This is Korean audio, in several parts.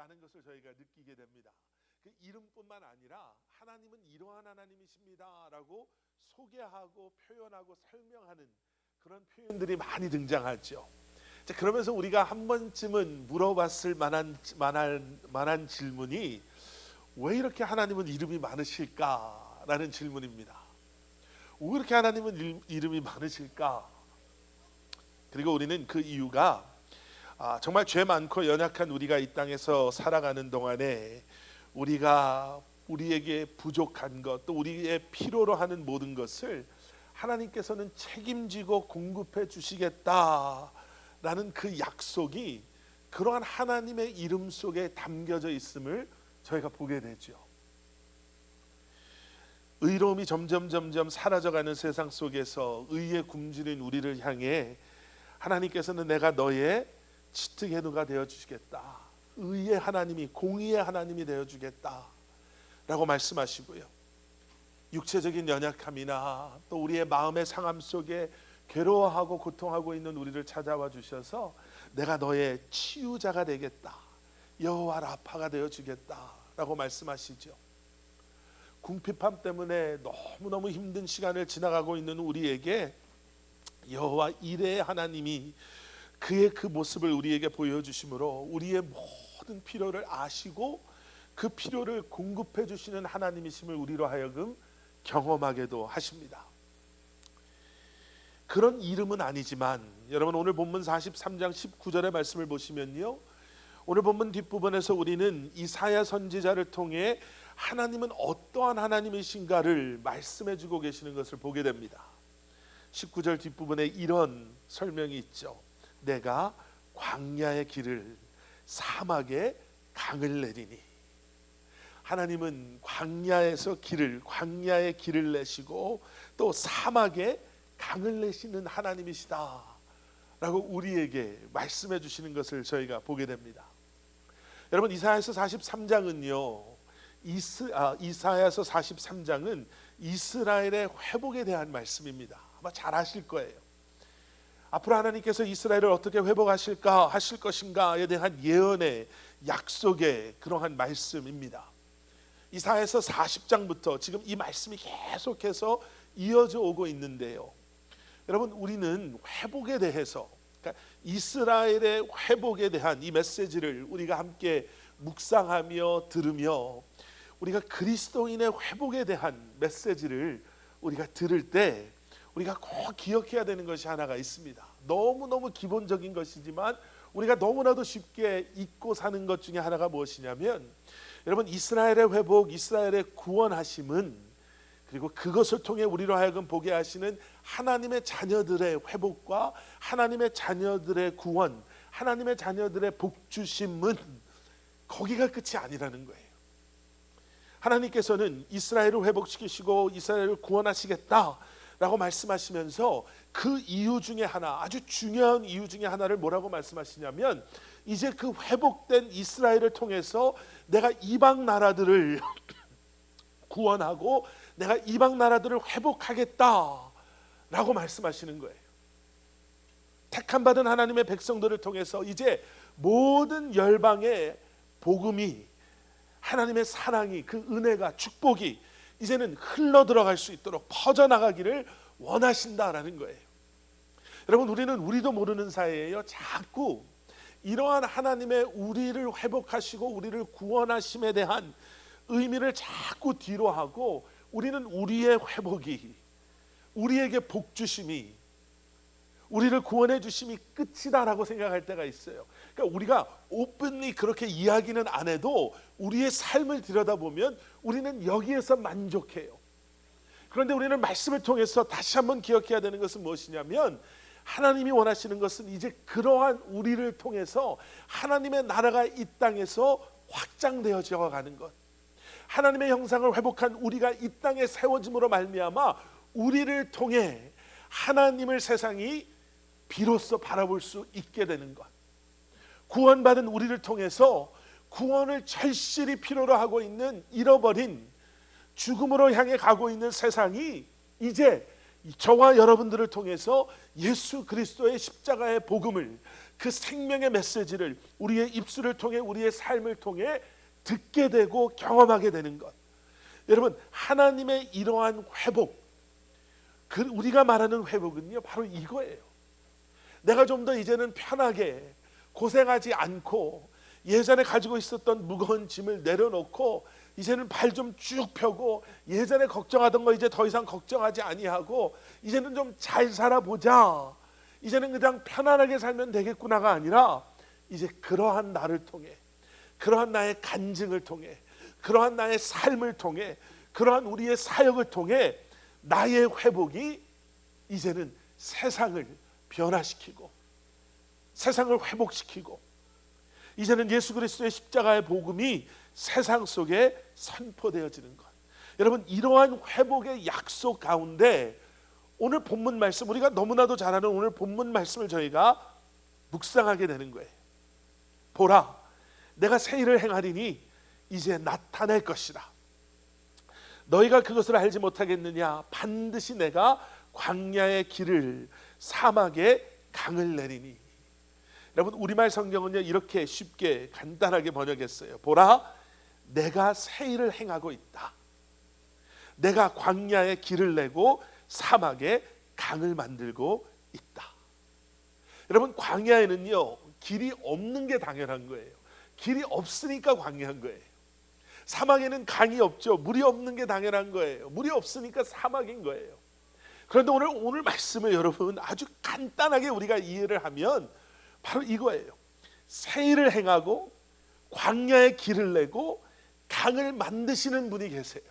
것을 저희가 느끼게 됩니다. 그 이름뿐만 아니라 하나님은 이러한 하나님이십니다라고 소개하고 표현하고 설명하는 그런 표현들이 많이 등장하죠. 자, 그러면서 우리가 한 번쯤은 물어봤을 만한 질문이 왜 이렇게 하나님은 이름이 많으실까라는 질문입니다. 왜 이렇게 하나님은 이름이 많으실까? 그리고 우리는 그 이유가 정말 죄 많고 연약한 우리가 이 땅에서 살아가는 동안에 우리에게 부족한 것, 또 우리의 필요로 하는 모든 것을 하나님께서는 책임지고 공급해 주시겠다라는 그 약속이 그러한 하나님의 이름 속에 담겨져 있음을 저희가 보게 되죠. 의로움이 점점 사라져가는 세상 속에서 의에 굶주린 우리를 향해 하나님께서는 내가 너의 치트게누가 되어주시겠다, 의의 하나님이, 공의의 하나님이 되어주겠다 라고 말씀하시고요, 육체적인 연약함이나 또 우리의 마음의 상함 속에 괴로워하고 고통하고 있는 우리를 찾아와 주셔서 내가 너의 치유자가 되겠다, 여호와 라파가 되어주겠다 라고 말씀하시죠. 궁핍함 때문에 너무너무 힘든 시간을 지나가고 있는 우리에게 여호와 이레의 하나님이 그의 그 모습을 우리에게 보여주심으로 우리의 모든 필요를 아시고 그 필요를 공급해 주시는 하나님이심을 우리로 하여금 경험하게도 하십니다. 그런 이름은 아니지만 여러분, 오늘 본문 43장 19절의 말씀을 보시면요, 오늘 본문 뒷부분에서 우리는 이사야 선지자를 통해 하나님은 어떠한 하나님이신가를 말씀해 주고 계시는 것을 보게 됩니다. 19절 뒷부분에 이런 설명이 있죠. 내가 광야의 길을 사막에 강을 내리니. 하나님은 광야의 길을 내시고 또 사막에 강을 내시는 하나님이시다 라고 우리에게 말씀해 주시는 것을 저희가 보게 됩니다. 여러분, 이사야서 43장은요, 이사야서 43장은 이스라엘의 회복에 대한 말씀입니다. 아마 잘 아실 거예요. 앞으로 하나님께서 이스라엘을 어떻게 회복하실까 하실 것인가에 대한 예언의 약속의 그러한 말씀입니다. 이사야서 40장부터 지금 이 말씀이 계속해서 이어져 오고 있는데요, 여러분, 우리는 회복에 대해서, 그러니까 이스라엘의 회복에 대한 이 메시지를 우리가 함께 묵상하며 들으며 우리가 그리스도인의 회복에 대한 메시지를 우리가 들을 때 우리가 꼭 기억해야 되는 것이 하나가 있습니다. 너무너무 기본적인 것이지만 우리가 너무나도 쉽게 잊고 사는 것 중에 하나가 무엇이냐면, 여러분, 이스라엘의 회복, 이스라엘의 구원하심은, 그리고 그것을 통해 우리로 하여금 보게 하시는 하나님의 자녀들의 회복과 하나님의 자녀들의 구원, 하나님의 자녀들의 복주심은 거기가 끝이 아니라는 거예요. 하나님께서는 이스라엘을 회복시키시고 이스라엘을 구원하시겠다라고 말씀하시면서 그 이유 중에 하나, 아주 중요한 이유 중에 하나를 뭐라고 말씀하시냐면, 이제 그 회복된 이스라엘을 통해서 내가 이방 나라들을 구원하고 내가 이방 나라들을 회복하겠다라고 말씀하시는 거예요. 택함 받은 하나님의 백성들을 통해서 이제 모든 열방의 복음이, 하나님의 사랑이, 그 은혜가, 축복이 이제는 흘러 들어갈 수 있도록 퍼져나가기를 원하신다라는 거예요. 여러분, 우리도 모르는 사이에요, 자꾸 이러한 하나님의 우리를 회복하시고 우리를 구원하심에 대한 의미를 자꾸 뒤로 하고, 우리는 우리의 회복이, 우리에게 복 주심이, 우리를 구원해 주심이 끝이다라고 생각할 때가 있어요. 그러니까 우리가 오픈리 그렇게 이야기는 안 해도 우리의 삶을 들여다보면 우리는 여기에서 만족해요. 그런데 우리는 말씀을 통해서 다시 한번 기억해야 되는 것은 무엇이냐면, 하나님이 원하시는 것은 이제 그러한 우리를 통해서 하나님의 나라가 이 땅에서 확장되어져 가는 것, 하나님의 형상을 회복한 우리가 이 땅에 세워짐으로 말미암아 우리를 통해 하나님을 세상이 비로소 바라볼 수 있게 되는 것, 구원받은 우리를 통해서 구원을 절실히 필요로 하고 있는 잃어버린, 죽음으로 향해 가고 있는 세상이 이제 저와 여러분들을 통해서 예수 그리스도의 십자가의 복음을, 그 생명의 메시지를 우리의 입술을 통해, 우리의 삶을 통해 듣게 되고 경험하게 되는 것. 여러분, 하나님의 이러한 회복, 우리가 말하는 회복은요 바로 이거예요. 내가 좀 더 이제는 편하게 고생하지 않고, 예전에 가지고 있었던 무거운 짐을 내려놓고 이제는 발 좀 쭉 펴고, 예전에 걱정하던 거 이제 더 이상 걱정하지 아니하고, 이제는 좀 잘 살아보자, 이제는 그냥 편안하게 살면 되겠구나가 아니라, 이제 그러한 나를 통해, 그러한 나의 간증을 통해, 그러한 나의 삶을 통해, 그러한 우리의 사역을 통해 나의 회복이 이제는 세상을 변화시키고 세상을 회복시키고, 이제는 예수 그리스도의 십자가의 복음이 세상 속에 선포되어지는 것. 여러분, 이러한 회복의 약속 가운데 오늘 본문 말씀, 우리가 너무나도 잘 아는 오늘 본문 말씀을 저희가 묵상하게 되는 거예요. 보라, 내가 새 일을 행하리니 이제 나타낼 것이다. 너희가 그것을 알지 못하겠느냐? 반드시 내가 광야의 길을, 사막에 강을 내리니. 여러분, 우리말 성경은요 이렇게 쉽게 간단하게 번역했어요. 보라, 내가 새 일을 행하고 있다. 내가 광야에 길을 내고 사막에 강을 만들고 있다. 여러분, 광야에는요 길이 없는 게 당연한 거예요. 길이 없으니까 광야한 거예요. 사막에는 강이 없죠. 물이 없는 게 당연한 거예요. 물이 없으니까 사막인 거예요. 그런데 오늘 말씀을 여러분 아주 간단하게 우리가 이해를 하면 바로 이거예요. 새 일을 행하고 광야에 길을 내고 강을 만드시는 분이 계세요.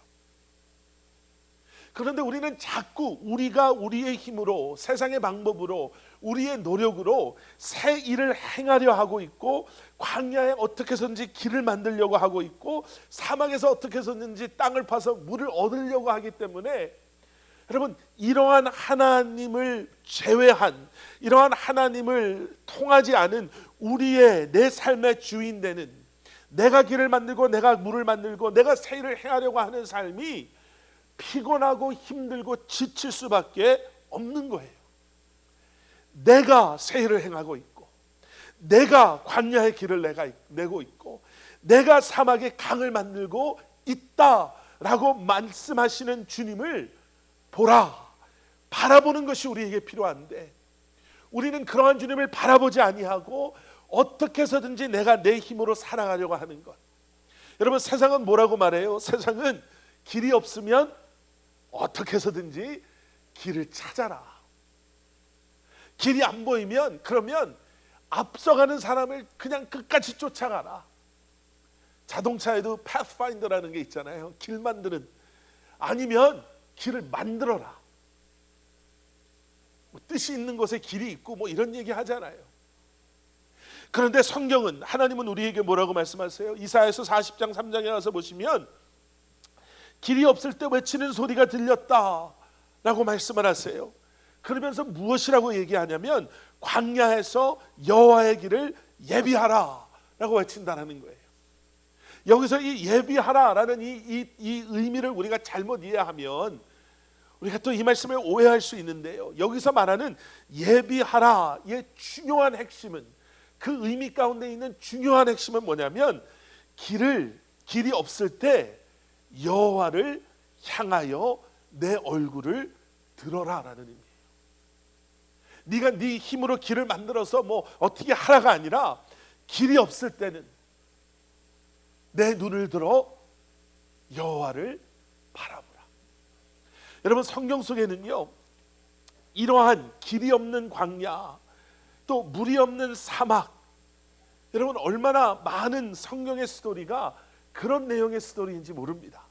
그런데 우리는 자꾸 우리가 우리의 힘으로, 세상의 방법으로, 우리의 노력으로 새 일을 행하려 하고 있고, 광야에 어떻게 해서든지 길을 만들려고 하고 있고, 사막에서 어떻게 해서든지 땅을 파서 물을 얻으려고 하기 때문에, 여러분, 이러한 하나님을 제외한, 이러한 하나님을 통하지 않은 우리의 내 삶의 주인 되는, 내가 길을 만들고 내가 물을 만들고 내가 새 일을 행하려고 하는 삶이 피곤하고 힘들고 지칠 수밖에 없는 거예요. 내가 새 일을 행하고 있고, 내가 광야의 길을 내고 있고, 내가 사막에 강을 만들고 있다라고 말씀하시는 주님을 보라, 바라보는 것이 우리에게 필요한데, 우리는 그러한 주님을 바라보지 아니하고 어떻게 해서든지 내가 내 힘으로 살아가려고 하는 것. 여러분, 세상은 뭐라고 말해요? 세상은 길이 없으면 어떻게 해서든지 길을 찾아라. 길이 안 보이면 그러면 앞서가는 사람을 그냥 끝까지 쫓아가라. 자동차에도 패스파인더라는 게 있잖아요. 길 만드는. 아니면 길을 만들어라. 뭐 뜻이 있는 곳에 길이 있고 뭐 이런 얘기 하잖아요. 그런데 성경은, 하나님은 우리에게 뭐라고 말씀하세요? 이사야서 40장 3장에 가서 보시면 길이 없을 때 외치는 소리가 들렸다 라고 말씀을 하세요. 그러면서 무엇이라고 얘기하냐면 광야에서 여호와의 길을 예비하라 라고 외친다는 거예요. 여기서 이 예비하라라는 이 의미를 우리가 잘못 이해하면 우리가 또 이 말씀을 오해할 수 있는데요, 여기서 말하는 예비하라의 중요한 핵심은, 그 의미 가운데 있는 중요한 핵심은 뭐냐면, 길이 없을 때 여호와를 향하여 내 얼굴을 들어라라는 의미예요. 네가 네 힘으로 길을 만들어서 뭐 어떻게 하라가 아니라, 길이 없을 때는 내 눈을 들어 여호와를 바라보라. 여러분, 성경 속에는요 이러한 길이 없는 광야, 또 물이 없는 사막, 여러분 얼마나 많은 성경의 스토리가 그런 내용의 스토리인지 모릅니다.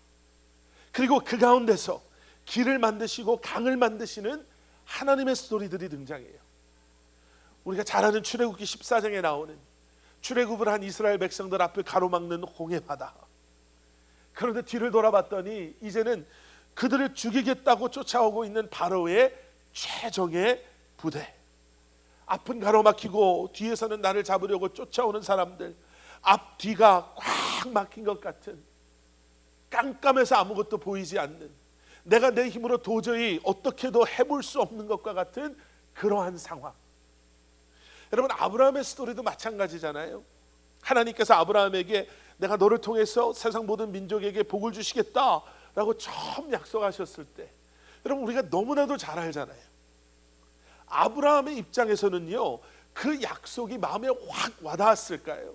그리고 그 가운데서 길을 만드시고 강을 만드시는 하나님의 스토리들이 등장해요. 우리가 잘 아는 출애굽기 14장에 나오는, 출애굽을 한 이스라엘 백성들 앞을 가로막는 홍해바다. 그런데 뒤를 돌아봤더니 이제는 그들을 죽이겠다고 쫓아오고 있는 바로의 최정의 부대. 앞은 가로막히고 뒤에서는 나를 잡으려고 쫓아오는 사람들, 앞뒤가 꽉 막힌 것 같은, 깜깜해서 아무것도 보이지 않는, 내가 내 힘으로 도저히 어떻게도 해볼 수 없는 것과 같은 그러한 상황. 여러분, 아브라함의 스토리도 마찬가지잖아요. 하나님께서 아브라함에게 내가 너를 통해서 세상 모든 민족에게 복을 주시겠다라고 처음 약속하셨을 때, 여러분 우리가 너무나도 잘 알잖아요. 아브라함의 입장에서는요, 그 약속이 마음에 확 와닿았을까요?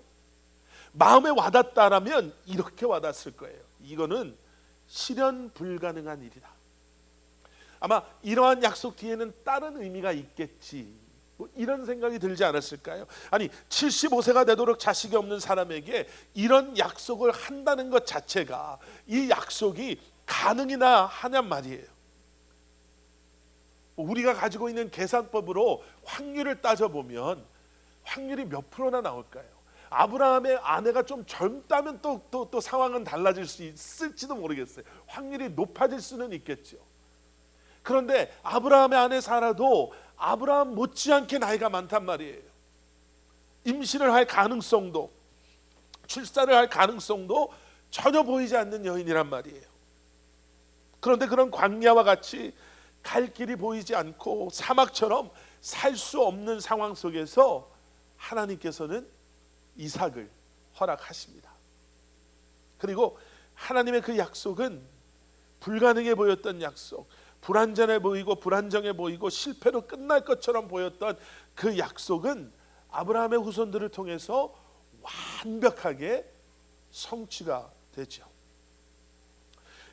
마음에 와닿다라면 이렇게 와닿았을 거예요. 이거는 실현 불가능한 일이다. 아마 이러한 약속 뒤에는 다른 의미가 있겠지, 뭐 이런 생각이 들지 않았을까요? 아니 75세가 되도록 자식이 없는 사람에게 이런 약속을 한다는 것 자체가, 이 약속이 가능이나 하냔 말이에요. 우리가 가지고 있는 계산법으로 확률을 따져보면 확률이 몇 프로나 나올까요? 아브라함의 아내가 좀 젊다면 또 상황은 달라질 수 있을지도 모르겠어요. 확률이 높아질 수는 있겠죠. 그런데 아브라함의 아내 사라도 아브라함 못지않게 나이가 많단 말이에요. 임신을 할 가능성도, 출산을 할 가능성도 전혀 보이지 않는 여인이란 말이에요. 그런데 그런 광야와 같이 갈 길이 보이지 않고 사막처럼 살 수 없는 상황 속에서 하나님께서는 이삭을 허락하십니다. 그리고 하나님의 그 약속은 불가능해 보였던 약속, 불완전해 보이고 불안정해 보이고 실패로 끝날 것처럼 보였던 그 약속은 아브라함의 후손들을 통해서 완벽하게 성취가 되죠.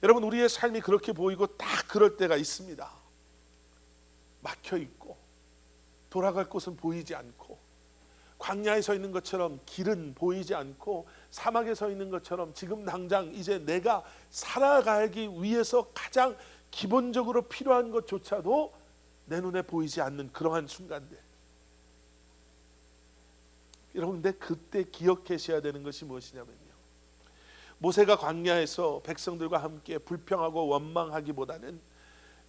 여러분, 우리의 삶이 그렇게 보이고 딱 그럴 때가 있습니다. 막혀 있고 돌아갈 곳은 보이지 않고, 광야에 서 있는 것처럼 길은 보이지 않고, 사막에 서 있는 것처럼 지금 당장 이제 내가 살아가기 위해서 가장 기본적으로 필요한 것조차도 내 눈에 보이지 않는 그러한 순간들. 여러분, 근데 그때 기억하셔야 되는 것이 무엇이냐면요, 모세가 광야에서 백성들과 함께 불평하고 원망하기보다는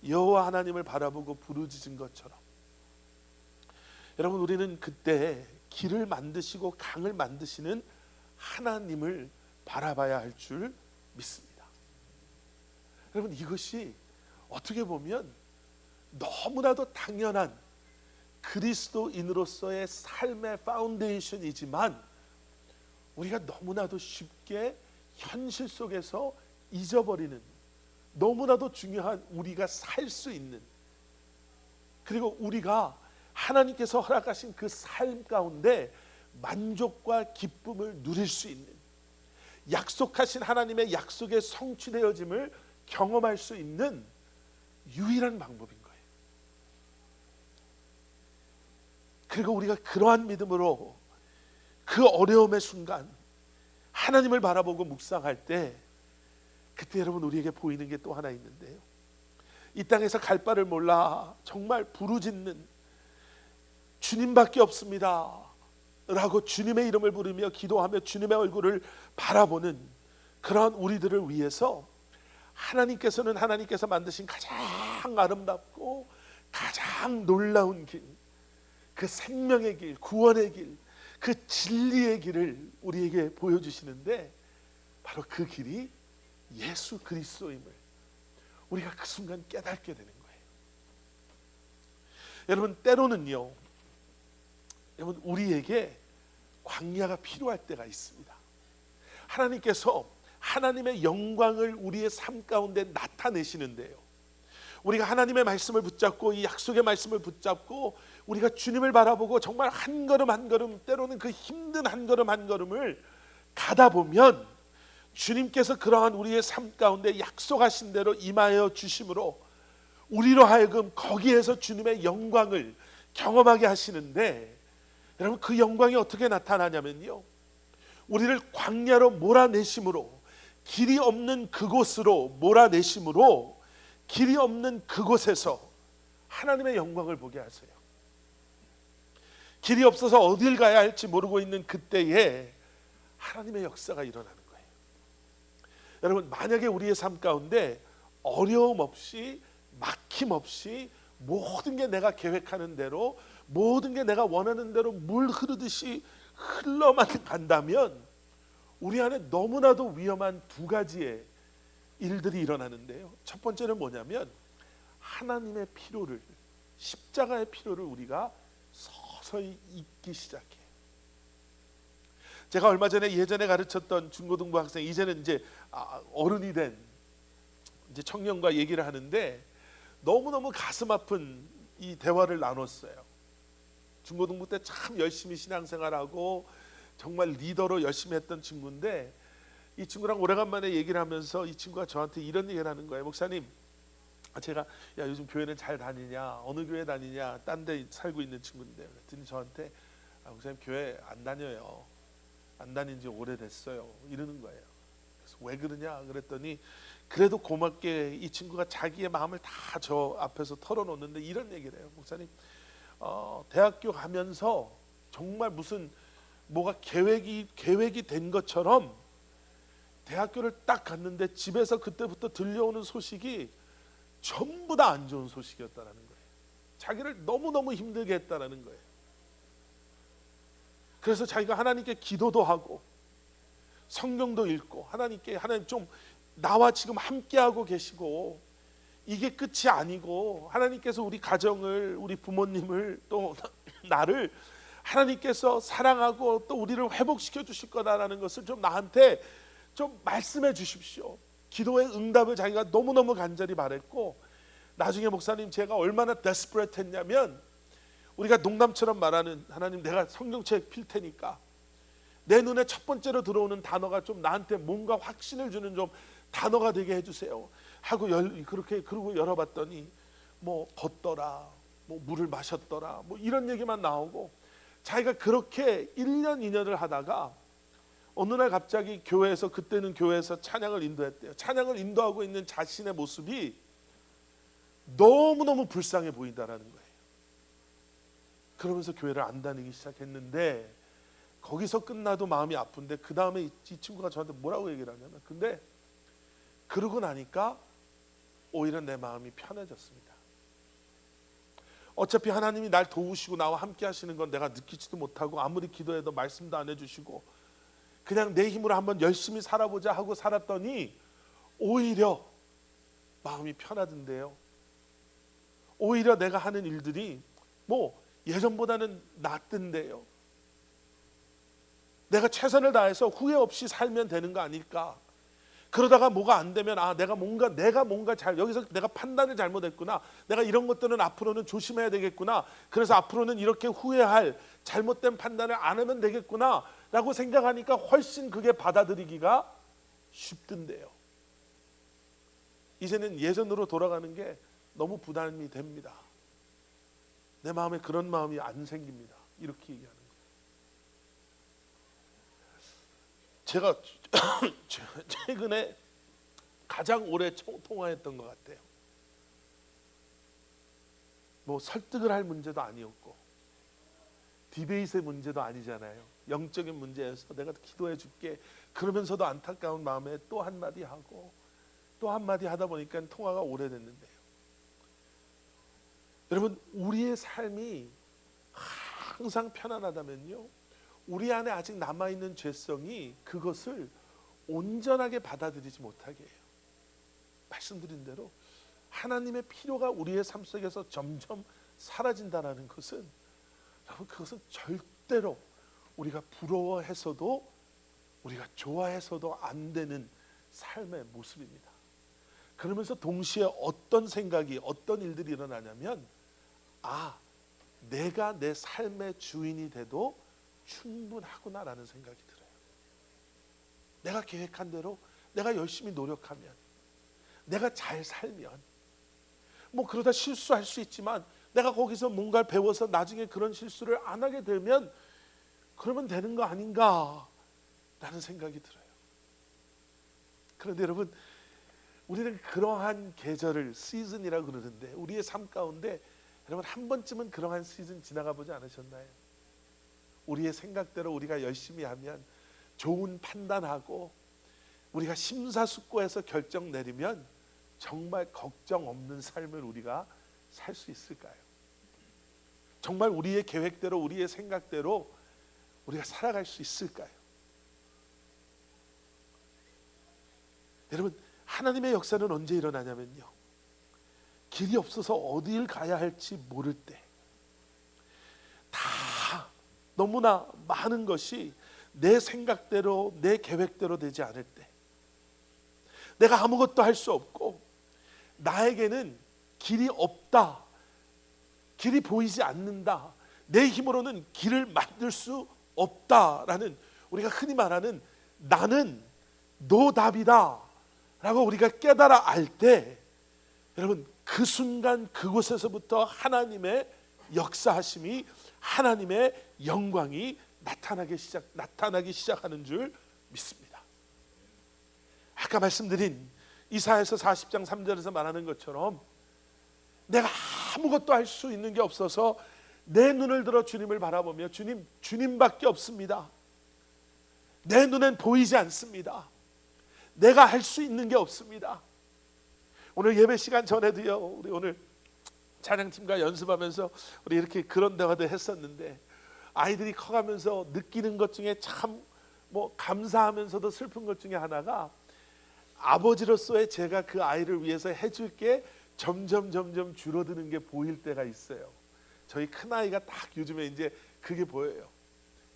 여호와 하나님을 바라보고 부르짖은 것처럼, 여러분 우리는 그때 길을 만드시고 강을 만드시는 하나님을 바라봐야 할 줄 믿습니다. 여러분, 이것이 어떻게 보면 너무나도 당연한 그리스도인으로서의 삶의 파운데이션이지만, 우리가 너무나도 쉽게 현실 속에서 잊어버리는, 너무나도 중요한 우리가 살 수 있는, 그리고 우리가 하나님께서 허락하신 그 삶 가운데 만족과 기쁨을 누릴 수 있는, 약속하신 하나님의 약속의 성취되어짐을 경험할 수 있는 유일한 방법인 거예요. 그리고 우리가 그러한 믿음으로 그 어려움의 순간 하나님을 바라보고 묵상할 때, 그때 여러분 우리에게 보이는 게 또 하나 있는데요, 이 땅에서 갈 바를 몰라 정말 부르짖는, 주님밖에 없습니다 라고 주님의 이름을 부르며 기도하며 주님의 얼굴을 바라보는 그런 우리들을 위해서, 하나님께서는 하나님께서 만드신 가장 아름답고 가장 놀라운 길, 그 생명의 길, 구원의 길, 그 진리의 길을 우리에게 보여주시는데, 바로 그 길이 예수 그리스도임을 우리가 그 순간 깨닫게 되는 거예요. 여러분, 때로는요, 여러분 우리에게 광야가 필요할 때가 있습니다. 하나님께서 하나님의 영광을 우리의 삶 가운데 나타내시는데요, 우리가 하나님의 말씀을 붙잡고 이 약속의 말씀을 붙잡고 우리가 주님을 바라보고 정말 한 걸음 한 걸음, 때로는 그 힘든 한 걸음 한 걸음을 가다 보면, 주님께서 그러한 우리의 삶 가운데 약속하신 대로 임하여 주심으로 우리로 하여금 거기에서 주님의 영광을 경험하게 하시는데, 여러분 그 영광이 어떻게 나타나냐면요, 우리를 광야로 몰아내심으로, 길이 없는 그곳으로 몰아내심으로, 길이 없는 그곳에서 하나님의 영광을 보게 하세요. 길이 없어서 어딜 가야 할지 모르고 있는 그때에 하나님의 역사가 일어나는 거예요. 여러분, 만약에 우리의 삶 가운데 어려움 없이, 막힘 없이 모든 게 내가 계획하는 대로, 모든 게 내가 원하는 대로 물 흐르듯이 흘러만 간다면, 우리 안에 너무나도 위험한 두 가지의 일들이 일어나는데요. 첫 번째는 뭐냐면 하나님의 필요를, 십자가의 필요를 우리가 서서히 잊기 시작해요. 제가 얼마 전에 예전에 가르쳤던 중고등부 학생, 이제는 이제 어른이 된 이제 청년과 얘기를 하는데 너무너무 가슴 아픈 이 대화를 나눴어요. 중고등부 때 참 열심히 신앙생활하고 정말 리더로 열심히 했던 친구인데, 이 친구랑 오래간만에 얘기를 하면서 이 친구가 저한테 이런 얘기를 하는 거예요. 목사님, 제가 야 요즘 교회는 잘 다니냐, 어느 교회 다니냐, 딴 데 살고 있는 친구인데, 그랬더니 저한테 목사님 교회 안 다녀요, 안 다닌 지 오래됐어요, 이러는 거예요. 그래서 왜 그러냐 그랬더니 그래도 고맙게 이 친구가 자기의 마음을 다 저 앞에서 털어놓는데 이런 얘기를 해요. 목사님, 대학교 가면서 정말 무슨 뭐가 계획이 된 것처럼 대학교를 딱 갔는데 집에서 그때부터 들려오는 소식이 전부 다 안 좋은 소식이었다라는 거예요. 자기를 너무너무 힘들게 했다라는 거예요. 그래서 자기가 하나님께 기도도 하고 성경도 읽고 하나님께, 하나님 좀 나와 지금 함께하고 계시고 이게 끝이 아니고 하나님께서 우리 가정을, 우리 부모님을, 또 나를 하나님께서 사랑하고 또 우리를 회복시켜 주실 거다라는 것을 좀 나한테 좀 말씀해 주십시오. 기도의 응답을 자기가 너무너무 간절히 바랬고, 나중에 목사님 제가 얼마나 데스퍼레이트 했냐면, 우리가 농담처럼 말하는 하나님 내가 성경책 필 테니까 내 눈에 첫 번째로 들어오는 단어가 좀 나한테 뭔가 확신을 주는 좀 단어가 되게 해주세요 하고 그렇게 그러고 열어봤더니 뭐 걷더라, 뭐 물을 마셨더라, 뭐 이런 얘기만 나오고, 자기가 그렇게 1년 2년을 하다가 어느 날 갑자기 교회에서, 그때는 교회에서 찬양을 인도했대요. 찬양을 인도하고 있는 자신의 모습이 너무너무 불쌍해 보인다라는 거예요. 그러면서 교회를 안 다니기 시작했는데, 거기서 끝나도 마음이 아픈데 그 다음에 이 친구가 저한테 뭐라고 얘기를 하냐면, 근데 그러고 나니까 오히려 내 마음이 편해졌습니다. 어차피 하나님이 날 도우시고 나와 함께 하시는 건 내가 느끼지도 못하고 아무리 기도해도 말씀도 안 해주시고 그냥 내 힘으로 한번 열심히 살아보자 하고 살았더니 오히려 마음이 편하던데요. 오히려 내가 하는 일들이 뭐 예전보다는 낫던데요. 내가 최선을 다해서 후회 없이 살면 되는 거 아닐까. 그러다가 뭐가 안 되면 내가 뭔가 여기서 내가 판단을 잘못했구나, 내가 이런 것들은 앞으로는 조심해야 되겠구나, 그래서 앞으로는 이렇게 후회할 잘못된 판단을 안 하면 되겠구나 라고 생각하니까 훨씬 그게 받아들이기가 쉽던데요. 이제는 예전으로 돌아가는 게 너무 부담이 됩니다. 내 마음에 그런 마음이 안 생깁니다. 이렇게 얘기하는 거예요. 제가 최근에 가장 오래 통화했던 것 같아요. 뭐 설득을 할 문제도 아니었고 디베이트의 문제도 아니잖아요. 영적인 문제에서 내가 기도해 줄게 그러면서도 안타까운 마음에 또 한마디 하고 또 한마디 하다 보니까 통화가 오래됐는데요. 여러분, 우리의 삶이 항상 편안하다면요, 우리 안에 아직 남아있는 죄성이 그것을 온전하게 받아들이지 못하게 해요. 말씀드린 대로 하나님의 필요가 우리의 삶 속에서 점점 사라진다는 것은, 여러분, 그것은 절대로 우리가 부러워해서도 우리가 좋아해서도 안 되는 삶의 모습입니다. 그러면서 동시에 어떤 생각이, 어떤 일들이 일어나냐면, 내가 내 삶의 주인이 돼도 충분하구나라는 생각이 들어요. 내가 계획한 대로 내가 열심히 노력하면, 내가 잘 살면, 뭐 그러다 실수할 수 있지만 내가 거기서 뭔가를 배워서 나중에 그런 실수를 안 하게 되면 그러면 되는 거 아닌가 라는 생각이 들어요. 그런데 여러분, 우리는 그러한 계절을 시즌이라고 그러는데, 우리의 삶 가운데 여러분 한 번쯤은 그러한 시즌 지나가 보지 않으셨나요? 우리의 생각대로 우리가 열심히 하면, 좋은 판단하고 우리가 심사숙고해서 결정 내리면 정말 걱정 없는 삶을 우리가 살 수 있을까요? 정말 우리의 계획대로, 우리의 생각대로 우리가 살아갈 수 있을까요? 여러분, 하나님의 역사는 언제 일어나냐면요, 길이 없어서 어디를 가야 할지 모를 때, 다 너무나 많은 것이 내 생각대로 내 계획대로 되지 않을 때, 내가 아무것도 할 수 없고 나에게는 길이 없다, 길이 보이지 않는다, 내 힘으로는 길을 만들 수 없다라는, 우리가 흔히 말하는 나는 노답이다 라고 우리가 깨달아 알 때, 여러분 그 순간 그곳에서부터 하나님의 역사하심이, 하나님의 영광이 나타나기 시작하는 줄 믿습니다. 아까 말씀드린 이사야서 40장 3절에서 말하는 것처럼 내가 아무것도 할 수 있는 게 없어서 내 눈을 들어 주님을 바라보며 주님밖에 없습니다. 내 눈엔 보이지 않습니다. 내가 할 수 있는 게 없습니다. 오늘 예배 시간 전에도요, 우리 오늘 찬양팀과 연습하면서 우리 이렇게 그런 대화도 했었는데, 아이들이 커가면서 느끼는 것 중에 참 감사하면서도 슬픈 것 중에 하나가, 아버지로서의 제가 그 아이를 위해서 해줄 게 점점 줄어드는 게 보일 때가 있어요. 저희 큰 아이가 딱 요즘에 이제 그게 보여요.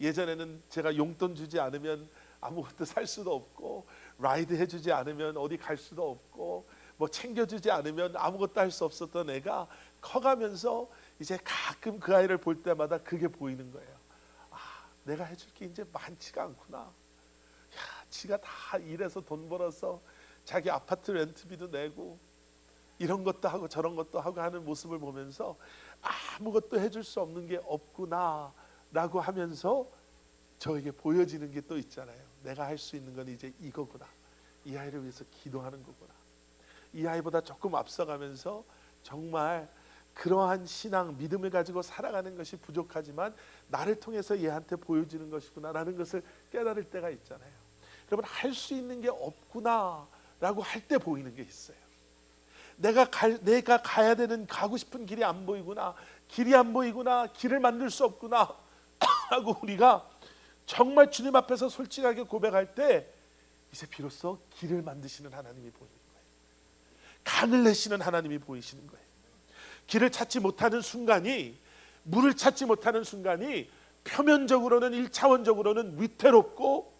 예전에는 제가 용돈 주지 않으면 아무것도 살 수도 없고, 라이드 해주지 않으면 어디 갈 수도 없고, 챙겨주지 않으면 아무것도 할 수 없었던 애가 커가면서 이제 가끔 그 아이를 볼 때마다 그게 보이는 거예요. 아, 내가 해줄 게 이제 많지가 않구나. 야, 지가 다 일해서 돈 벌어서 자기 아파트 렌트비도 내고 이런 것도 하고 저런 것도 하고 하는 모습을 보면서 아무것도 해줄 수 없는 게 없구나 라고 하면서 저에게 보여지는 게 또 있잖아요. 내가 할 수 있는 건 이제 이거구나. 이 아이를 위해서 기도하는 거구나. 이 아이보다 조금 앞서가면서 정말 그러한 신앙, 믿음을 가지고 살아가는 것이 부족하지만 나를 통해서 얘한테 보여지는 것이구나 라는 것을 깨달을 때가 있잖아요. 여러분, 할 수 있는 게 없구나 라고 할 때 보이는 게 있어요. 내가 가야 되는, 가고 싶은 길이 안 보이구나, 길이 안 보이구나, 길을 만들 수 없구나 하고 우리가 정말 주님 앞에서 솔직하게 고백할 때, 이제 비로소 길을 만드시는 하나님이 보이는 거예요. 강을 내시는 하나님이 보이시는 거예요. 길을 찾지 못하는 순간이, 물을 찾지 못하는 순간이 표면적으로는 1차원적으로는 위태롭고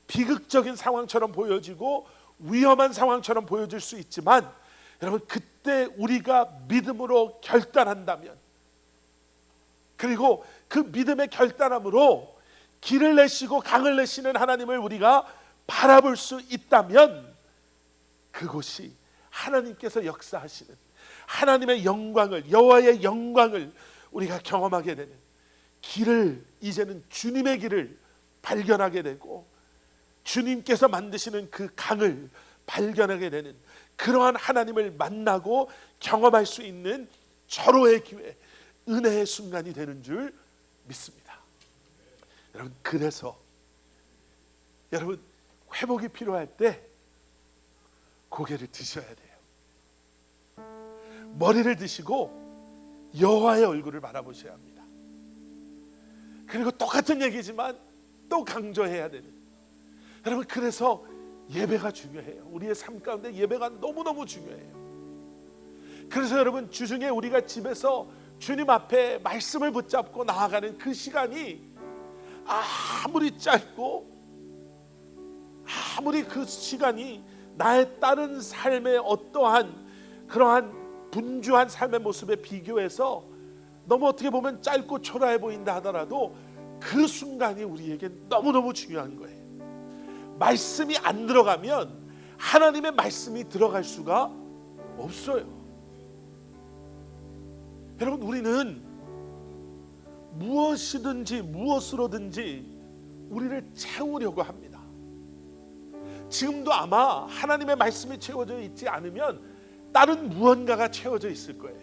비극적인 상황처럼 보여지고 위험한 상황처럼 보여질 수 있지만, 여러분 그때 우리가 믿음으로 결단한다면, 그리고 그 믿음의 결단함으로 길을 내시고 강을 내시는 하나님을 우리가 바라볼 수 있다면, 그곳이 하나님께서 역사하시는 하나님의 영광을, 여호와의 영광을 우리가 경험하게 되는 길을, 이제는 주님의 길을 발견하게 되고 주님께서 만드시는 그 강을 발견하게 되는, 그러한 하나님을 만나고 경험할 수 있는 절호의 기회, 은혜의 순간이 되는 줄 믿습니다. 여러분, 그래서 여러분 회복이 필요할 때 고개를 드셔야 돼요. 머리를 드시고 여호와의 얼굴을 바라보셔야 합니다. 그리고 똑같은 얘기지만 또 강조해야 되는, 여러분 그래서 예배가 중요해요. 우리의 삶 가운데 예배가 너무너무 중요해요. 그래서 여러분 주중에 우리가 집에서 주님 앞에 말씀을 붙잡고 나아가는 그 시간이 아무리 짧고 아무리 그 시간이 나의 다른 삶의 어떠한 그러한 분주한 삶의 모습에 비교해서 너무 어떻게 보면 짧고 초라해 보인다 하더라도 그 순간이 우리에게 너무너무 중요한 거예요. 말씀이 안 들어가면 하나님의 말씀이 들어갈 수가 없어요. 여러분, 우리는 무엇이든지 무엇으로든지 우리를 채우려고 합니다. 지금도 아마 하나님의 말씀이 채워져 있지 않으면 다른 무언가가 채워져 있을 거예요.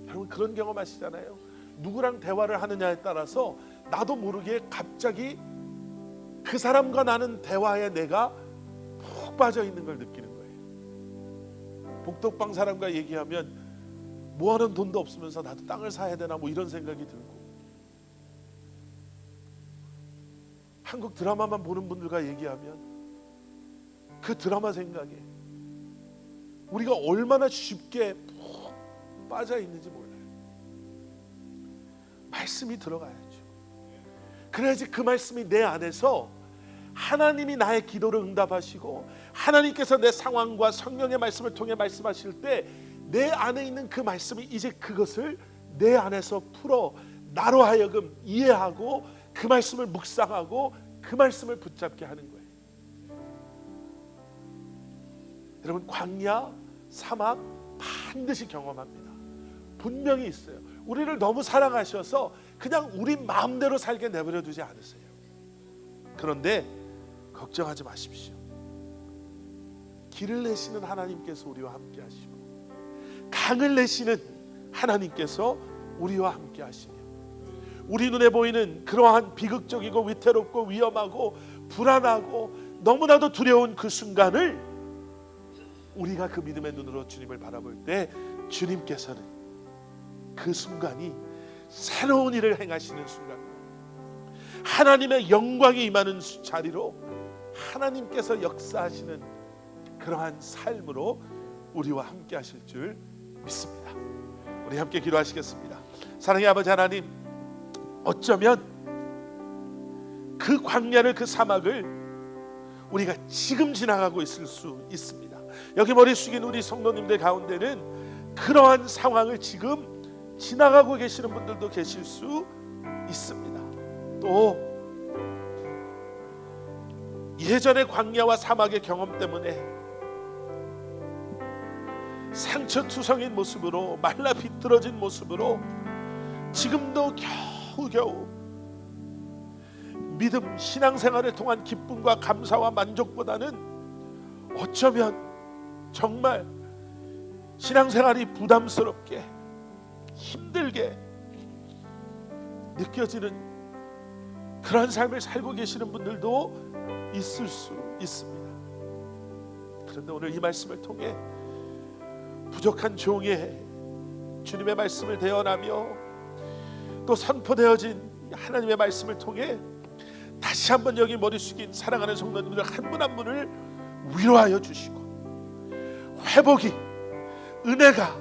여러분 그런 경험 하시잖아요. 누구랑 대화를 하느냐에 따라서 나도 모르게 갑자기 그 사람과 나는 대화에 내가 푹 빠져 있는 걸 느끼는 거예요. 복덕방 사람과 얘기하면 모아놓은 돈도 없으면서 나도 땅을 사야 되나 이런 생각이 들고, 한국 드라마만 보는 분들과 얘기하면 그 드라마 생각에 우리가 얼마나 쉽게 푹 빠져 있는지 몰라요. 말씀이 들어가야죠. 그래야지 그 말씀이 내 안에서 하나님이 나의 기도를 응답하시고 하나님께서 내 상황과 성령의 말씀을 통해 말씀하실 때 내 안에 있는 그 말씀이 이제 그것을 내 안에서 풀어 나로 하여금 이해하고 그 말씀을 묵상하고 그 말씀을 붙잡게 하는 거예요. 여러분, 광야, 사막 반드시 경험합니다. 분명히 있어요. 우리를 너무 사랑하셔서 그냥 우리 마음대로 살게 내버려 두지 않으세요. 그런데 걱정하지 마십시오. 길을 내시는 하나님께서 우리와 함께 하시고 강을 내시는 하나님께서 우리와 함께 하시며 우리 눈에 보이는 그러한 비극적이고 위태롭고 위험하고 불안하고 너무나도 두려운 그 순간을 우리가 그 믿음의 눈으로 주님을 바라볼 때 주님께서는 그 순간이 새로운 일을 행하시는 순간, 하나님의 영광이 임하는 자리로 하나님께서 역사하시는 그러한 삶으로 우리와 함께 하실 줄 믿습니다. 우리 함께 기도하시겠습니다. 사랑의 아버지 하나님, 어쩌면 그 광야를, 그 사막을 우리가 지금 지나가고 있을 수 있습니다. 여기 머리 숙인 우리 성도님들 가운데는 그러한 상황을 지금 지나가고 계시는 분들도 계실 수 있습니다. 또 예전의 광야와 사막의 경험 때문에 상처투성인 모습으로, 말라 비뚤어진 모습으로 지금도 겨우겨우 믿음, 신앙생활을 통한 기쁨과 감사와 만족보다는 어쩌면 정말 신앙생활이 부담스럽게 힘들게 느껴지는 그런 삶을 살고 계시는 분들도 있을 수 있습니다. 그런데 오늘 이 말씀을 통해 부족한 종의 주님의 말씀을 대언하며 또 선포되어진 하나님의 말씀을 통해 다시 한번 여기 머리 숙인 사랑하는 성도님들 한 분 한 분을 위로하여 주시고 회복이, 은혜가,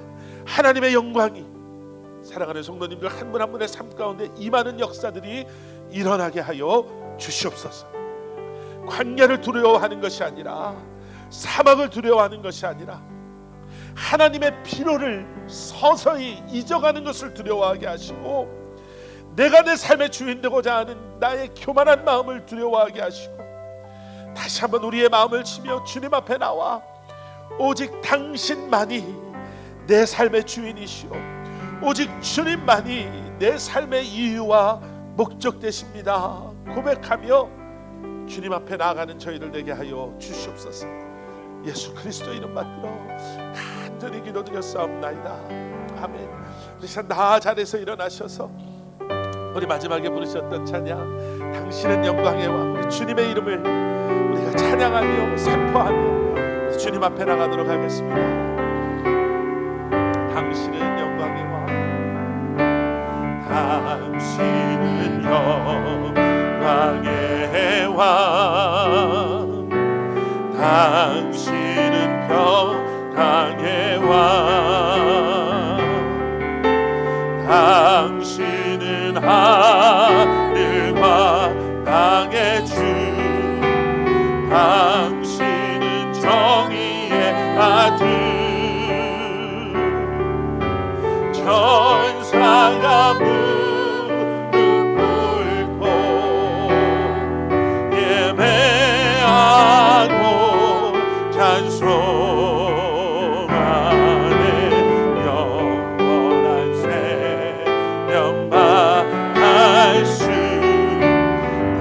하나님의 영광이 사랑하는 성도님들 한 분 한 분의 삶 가운데 임하는 역사들이 일어나게 하여 주시옵소서. 광야를 두려워하는 것이 아니라, 사막을 두려워하는 것이 아니라 하나님의 필요를 서서히 잊어가는 것을 두려워하게 하시고 내가 내 삶의 주인 되고자 하는 나의 교만한 마음을 두려워하게 하시고 다시 한번 우리의 마음을 치며 주님 앞에 나와 오직 당신만이 내 삶의 주인이시오, 오직 주님만이 내 삶의 이유와 목적 되십니다 고백하며 주님 앞에 나아가는 저희들 되게 하여 주시옵소서. 예수 그리스도 이름 받들어 간절히 기도드렸사옵나이다. 아멘. 우리 다 자리에서 일어나셔서 우리 마지막에 부르셨던 찬양, 당신은 영광의 왕, 우리 주님의 이름을 우리가 찬양하며 선포하며 우리 주님 앞에 나가도록 하겠습니다. 당신은 영광의 왕, 당신은 영광의 왕, 당신은 평강의 왕, 당신은 하늘과 땅의 주, 당신은 정의의 아들, 천사가 무릎 꿇고 예배하고 찬송하네. 영원한 생명만할 수,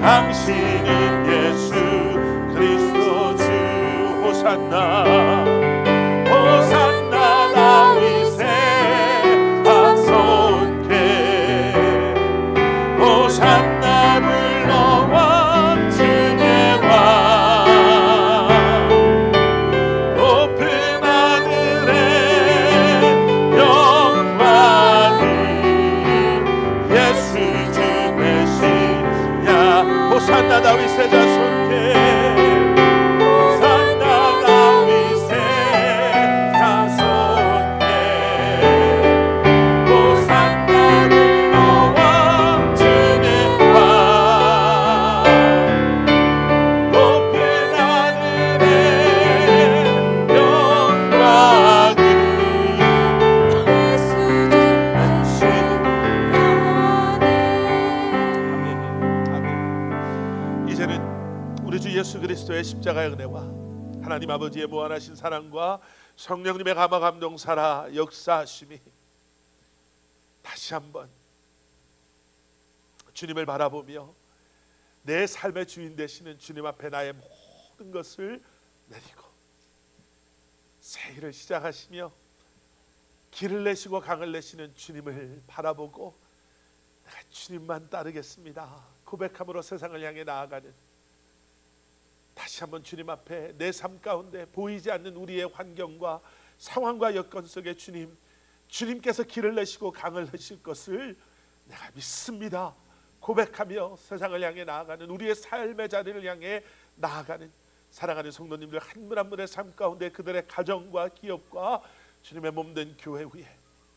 당신은 예수 그리스도 주. 호산나 호산나 다윗의 자손께 그리스도의 십자가의 은혜와 하나님 아버지의 무한하신 사랑과 성령님의 감화 감동 살아 역사하심이 다시 한번 주님을 바라보며 내 삶의 주인 되시는 주님 앞에 나의 모든 것을 내리고 새 일을 시작하시며 길을 내시고 강을 내시는 주님을 바라보고 내가 주님만 따르겠습니다 고백함으로 세상을 향해 나아가는, 다시 한번 주님 앞에 내 삶 가운데 보이지 않는 우리의 환경과 상황과 여건 속에 주님께서 길을 내시고 강을 내실 것을 내가 믿습니다 고백하며 세상을 향해 나아가는, 우리의 삶의 자리를 향해 나아가는 사랑하는 성도님들 한 분 한 분의 삶 가운데 그들의 가정과 기업과 주님의 몸된 교회 위에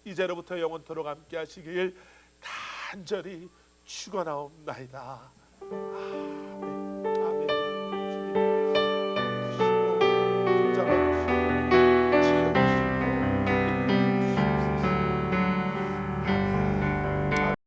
이제로부터 영원토록 함께 하시길 간절히 축원하옵나이다.